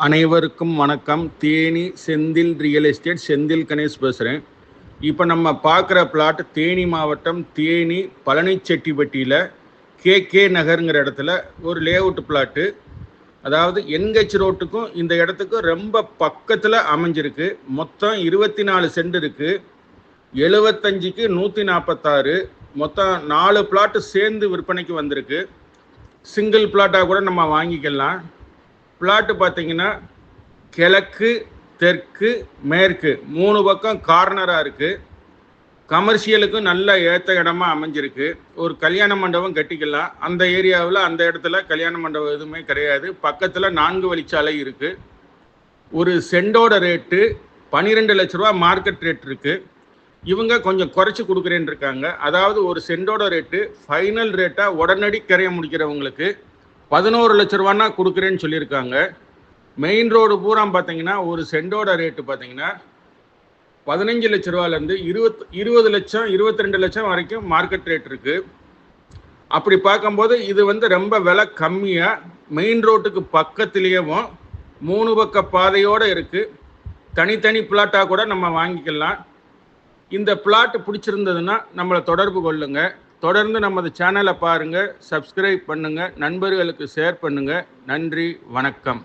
அனைவருக்கும் வணக்கம். Theni Senthil real estate Senthil Ganesh பேசுகிறேன். இப்போ நம்ம பார்க்குற பிளாட் தேனி மாவட்டம் தேனி பழனிச்செட்டிப்பட்டியில் கே நகருங்கிற இடத்துல ஒரு லேஅவுட் பிளாட்டு. அதாவது என்ஹெச் ரோட்டுக்கும் இந்த இடத்துக்கும் ரொம்ப பக்கத்தில் அமைஞ்சிருக்கு. மொத்தம் 24 சென்ட் இருக்குது. 75க்கு 146. மொத்தம் 4 பிளாட்டு சேர்ந்து விற்பனைக்கு வந்திருக்கு. சிங்கிள் பிளாட்டாக கூட நம்ம வாங்கிக்கலாம். பிளாட்டு பார்த்தீங்கன்னா கிழக்கு தெற்கு மேற்கு 3 பக்கம் கார்னராக இருக்குது. கமர்ஷியலுக்கும் நல்ல ஏற்ற இடமா அமைஞ்சிருக்கு. ஒரு கல்யாண மண்டபம் கட்டிக்கலாம். அந்த ஏரியாவில் அந்த இடத்துல கல்யாண மண்டபம் எதுவுமே கிடையாது. பக்கத்தில் 4 வழிச்சாலை இருக்குது. ஒரு சென்டோட ரேட்டு 12 லட்ச ரூபா மார்க்கெட் ரேட் இருக்குது. இவங்க கொஞ்சம் குறைச்சி கொடுக்குறேன்னு இருக்காங்க. அதாவது ஒரு சென்டோட ரேட்டு ஃபைனல் ரேட்டாக உடனடி கரையை முடிக்கிறவங்களுக்கு 11 லட்ச ரூபான்னா கொடுக்குறேன்னு சொல்லியிருக்காங்க. மெயின் ரோடு பூரா பார்த்தீங்கன்னா ஒரு சென்டோட ரேட்டு பார்த்தீங்கன்னா 15 லட்ச ரூபாலேருந்து 20 லட்சம் 22 லட்சம் வரைக்கும் மார்க்கெட் ரேட் இருக்குது. அப்படி பார்க்கும்போது இது ரொம்ப விலை கம்மியாக மெயின் ரோட்டுக்கு பக்கத்துலேயும் 3 பக்க பாதையோடு இருக்குது. தனித்தனி பிளாட்டாக கூட நம்ம வாங்கிக்கலாம். இந்த பிளாட் பிடிச்சிருந்ததுன்னா நம்மளை தொடர்பு கொள்ளுங்க. தொடர்ந்து நமது சேனலை பாருங்கள், சப்ஸ்கிரைப் பண்ணுங்கள், நண்பர்களுக்கு ஷேர் பண்ணுங்கள். நன்றி, வணக்கம்.